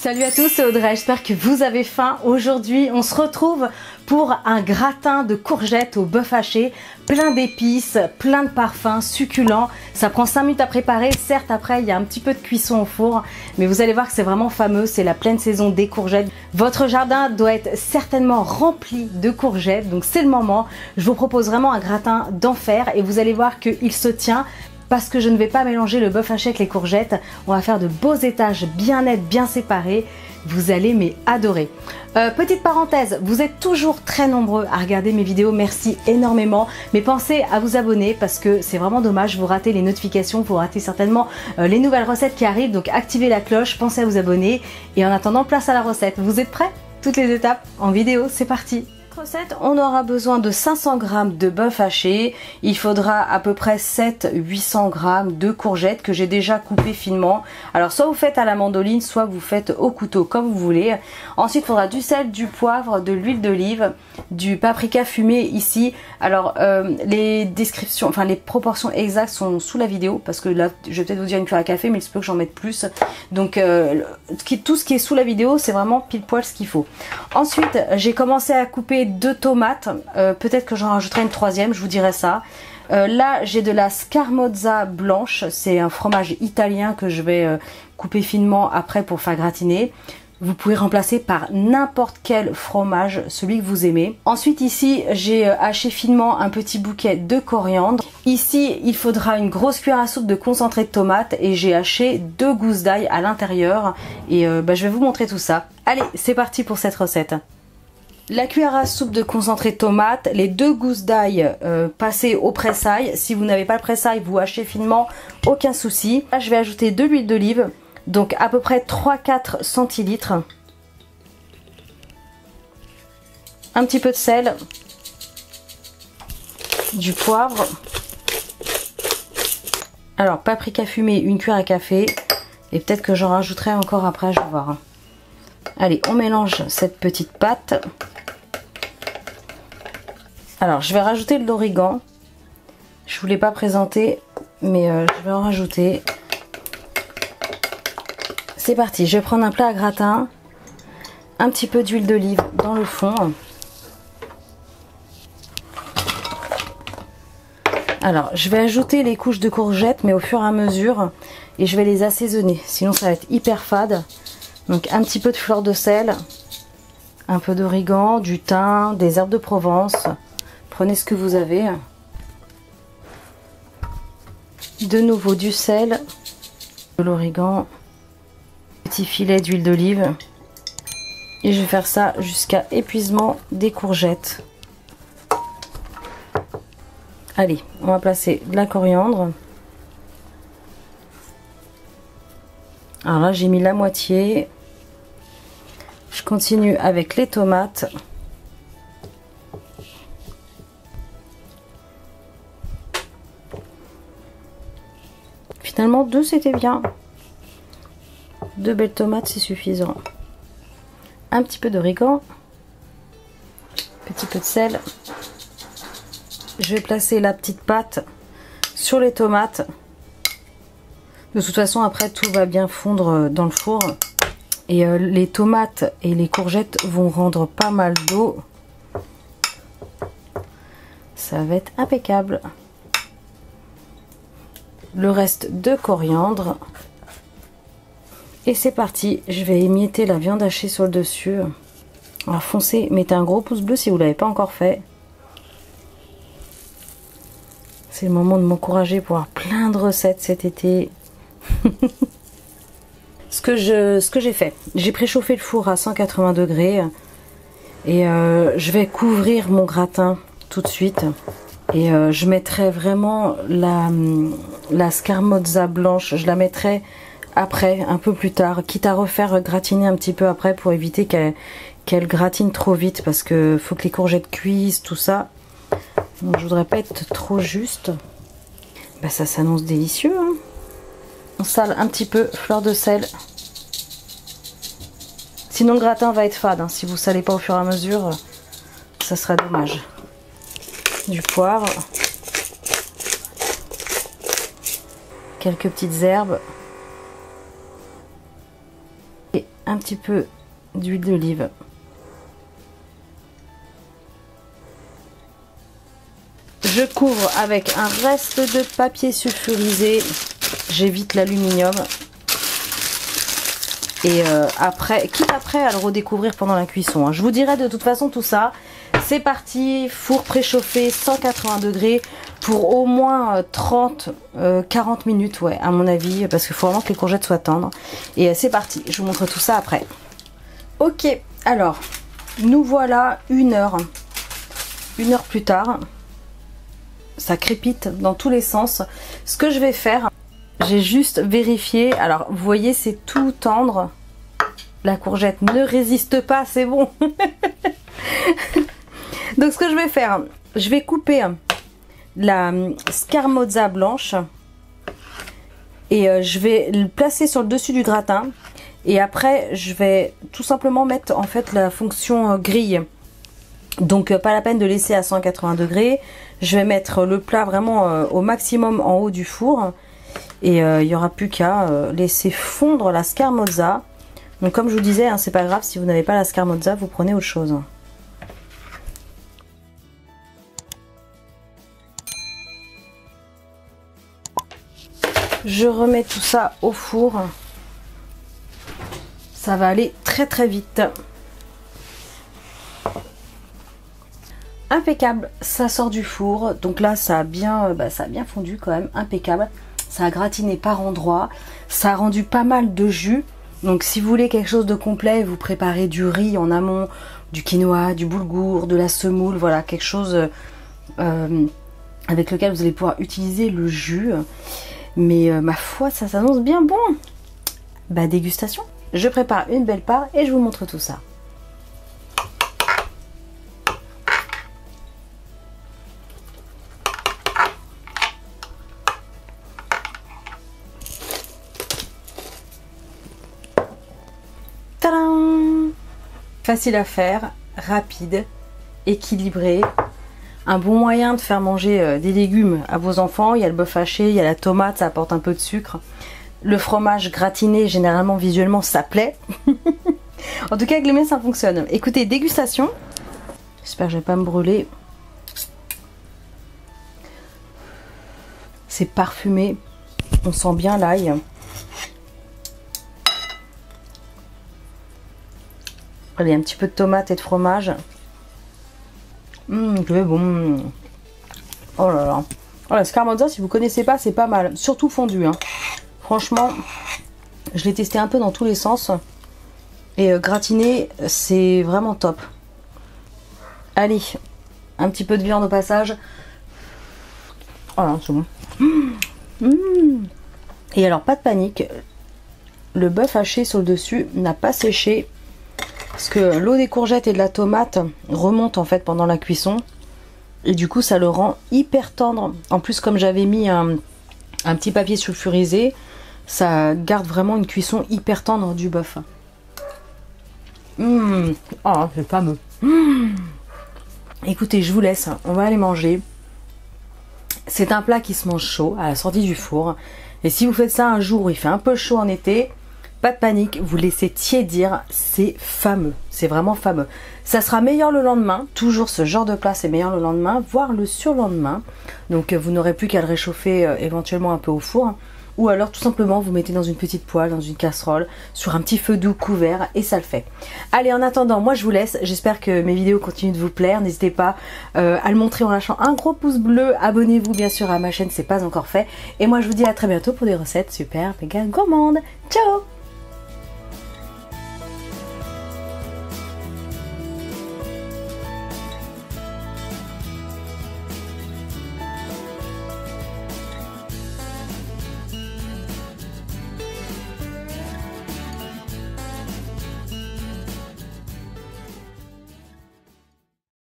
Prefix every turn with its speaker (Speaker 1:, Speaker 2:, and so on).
Speaker 1: Salut à tous, c'est Audrey, j'espère que vous avez faim. Aujourd'hui, on se retrouve pour un gratin de courgettes au bœuf haché, plein d'épices, plein de parfums, succulent. Ça prend 5 minutes à préparer, certes après il y a un petit peu de cuisson au four, mais vous allez voir que c'est vraiment fameux, c'est la pleine saison des courgettes. Votre jardin doit être certainement rempli de courgettes, donc c'est le moment. Je vous propose vraiment un gratin d'enfer et vous allez voir qu'il se tient. Parce que je ne vais pas mélanger le bœuf haché avec les courgettes, on va faire de beaux étages bien nets, bien séparés. Vous allez adorer. Petite parenthèse, vous êtes toujours très nombreux à regarder mes vidéos, merci énormément. Mais pensez à vous abonner parce que c'est vraiment dommage, vous ratez les notifications, vous ratez certainement les nouvelles recettes qui arrivent. Donc activez la cloche, pensez à vous abonner. Et en attendant, place à la recette. Vous êtes prêts? Toutes les étapes en vidéo, c'est parti! Recette, on aura besoin de 500 g de bœuf haché, il faudra à peu près 700-800 g de courgettes que j'ai déjà coupées finement. Alors soit vous faites à la mandoline, soit vous faites au couteau comme vous voulez. Ensuite il faudra du sel, du poivre, de l'huile d'olive, du paprika fumé ici. Alors les descriptions, enfin les proportions exactes sont sous la vidéo parce que là je vais peut-être vous dire une cuillère à café mais il se peut que j'en mette plus. Donc tout ce qui est sous la vidéo c'est vraiment pile poil ce qu'il faut. Ensuite j'ai commencé à couper 2 tomates, peut-être que j'en rajouterai une troisième, je vous dirai ça. Là j'ai de la scamorza blanche, c'est un fromage italien que je vais couper finement après pour faire gratiner. Vous pouvez remplacer par n'importe quel fromage, celui que vous aimez. Ensuite ici j'ai haché finement un petit bouquet de coriandre. Ici il faudra une grosse cuillère à soupe de concentré de tomate et j'ai haché 2 gousses d'ail à l'intérieur. Et je vais vous montrer tout ça. Allez, c'est parti pour cette recette. La cuillère à soupe de concentré de tomate, les 2 gousses d'ail passées au pressail. Si vous n'avez pas le pressail, vous hachez finement, aucun souci. Là, je vais ajouter de l'huile d'olive, donc à peu près 3-4 centilitres. Un petit peu de sel, du poivre. Alors, paprika fumé, une cuillère à café. Et peut-être que j'en rajouterai encore après, je vais voir. Allez, on mélange cette petite pâte. Alors, je vais rajouter de l'origan. Je ne vous l'ai pas présenté, mais je vais en rajouter. C'est parti, je vais prendre un plat à gratin. Un petit peu d'huile d'olive dans le fond. Alors, je vais ajouter les couches de courgettes, mais au fur et à mesure. Et je vais les assaisonner, sinon ça va être hyper fade. Donc un petit peu de fleur de sel, un peu d'origan, du thym, des herbes de Provence. Prenez ce que vous avez. De nouveau du sel, de l'origan, petit filet d'huile d'olive. Et je vais faire ça jusqu'à épuisement des courgettes. Allez, on va placer de la coriandre. Alors là j'ai mis la moitié. Je continue avec les tomates. Finalement 2 c'était bien. 2 belles tomates c'est suffisant. Un petit peu d'origan. Petit peu de sel. Je vais placer la petite pâte sur les tomates. De toute façon après tout va bien fondre dans le four. Et les tomates et les courgettes vont rendre pas mal d'eau. Ça va être impeccable. Le reste de coriandre. Et c'est parti. Je vais émietter la viande hachée sur le dessus. Alors foncez, mettez un gros pouce bleu si vous ne l'avez pas encore fait. C'est le moment de m'encourager pour avoir plein de recettes cet été. Ce que j'ai fait, j'ai préchauffé le four à 180 degrés et je vais couvrir mon gratin tout de suite et je mettrai vraiment la scamorza blanche, je la mettrai après, un peu plus tard, quitte à refaire gratiner un petit peu après pour éviter qu'elle gratine trop vite parce que faut que les courgettes cuisent, tout ça. Donc je voudrais pas être trop juste. Ben, ça s'annonce délicieux, hein. On sale un petit peu, fleur de sel. Sinon le gratin va être fade, hein. Si vous ne salez pas au fur et à mesure, ça sera dommage. Du poivre. Quelques petites herbes. Et un petit peu d'huile d'olive. Je couvre avec un reste de papier sulfurisé. J'évite l'aluminium. Et après, quitte après à le redécouvrir pendant la cuisson. Hein. Je vous dirai de toute façon tout ça. C'est parti, four préchauffé 180 degrés pour au moins 30-40 minutes, ouais, à mon avis, parce qu'il faut vraiment que les courgettes soient tendres. Et c'est parti, je vous montre tout ça après. Ok, alors, nous voilà 1 heure. 1 heure plus tard. Ça crépite dans tous les sens. Ce que je vais faire, j'ai juste vérifié. Alors, vous voyez, c'est tout tendre. La courgette ne résiste pas, c'est bon. Donc, ce que je vais faire, je vais couper la scamorza blanche. Et je vais le placer sur le dessus du gratin. Et après, je vais tout simplement mettre en fait la fonction grille. Donc pas la peine de laisser à 180 degrés. Je vais mettre le plat vraiment au maximum en haut du four. Et il n'y aura plus qu'à laisser fondre la scamorza. Donc comme je vous disais, hein, c'est pas grave si vous n'avez pas la scamorza, vous prenez autre chose. Je remets tout ça au four. Ça va aller très très vite. Impeccable, ça sort du four. Donc là, ça a bien fondu quand même, impeccable. Ça a gratiné par endroits. Ça a rendu pas mal de jus. Donc si vous voulez quelque chose de complet, vous préparez du riz en amont, du quinoa, du boulgour, de la semoule, voilà, quelque chose avec lequel vous allez pouvoir utiliser le jus. Mais ma foi, ça s'annonce bien bon. Bah dégustation. Je prépare une belle part et je vous montre tout ça. Tadam! Facile à faire, rapide, équilibré. Un bon moyen de faire manger des légumes à vos enfants. Il y a le bœuf haché, il y a la tomate, ça apporte un peu de sucre. Le fromage gratiné, généralement, visuellement, ça plaît. En tout cas, avec les miens, ça fonctionne. Écoutez, dégustation. J'espère que je vais pas me brûler. C'est parfumé. On sent bien l'ail. Il y a un petit peu de tomate et de fromage. C'est bon. Oh là là. Oh, la scamorza, si vous connaissez pas, c'est pas mal. Surtout fondu. Hein. Franchement, je l'ai testé un peu dans tous les sens. Et gratiné, c'est vraiment top. Allez, un petit peu de viande au passage. Oh là, c'est bon. Et alors, pas de panique. Le bœuf haché sur le dessus n'a pas séché. Parce que l'eau des courgettes et de la tomate remonte en fait pendant la cuisson. Et du coup, ça le rend hyper tendre. En plus, comme j'avais mis un petit papier sulfurisé, ça garde vraiment une cuisson hyper tendre du bœuf. Oh, c'est fameux. Écoutez, je vous laisse. On va aller manger. C'est un plat qui se mange chaud à la sortie du four. Et si vous faites ça un jour où il fait un peu chaud en été, pas de panique, vous laissez tiédir, c'est fameux, c'est vraiment fameux. Ça sera meilleur le lendemain, toujours ce genre de plat c'est meilleur le lendemain, voire le surlendemain. Donc vous n'aurez plus qu'à le réchauffer éventuellement un peu au four. Ou alors tout simplement vous mettez dans une petite poêle, dans une casserole, sur un petit feu doux couvert et ça le fait. Allez, en attendant, moi je vous laisse. J'espère que mes vidéos continuent de vous plaire. N'hésitez pas à le montrer en lâchant un gros pouce bleu. Abonnez-vous bien sûr à ma chaîne, c'est pas encore fait. Et moi je vous dis à très bientôt pour des recettes super méga gourmandes. Ciao!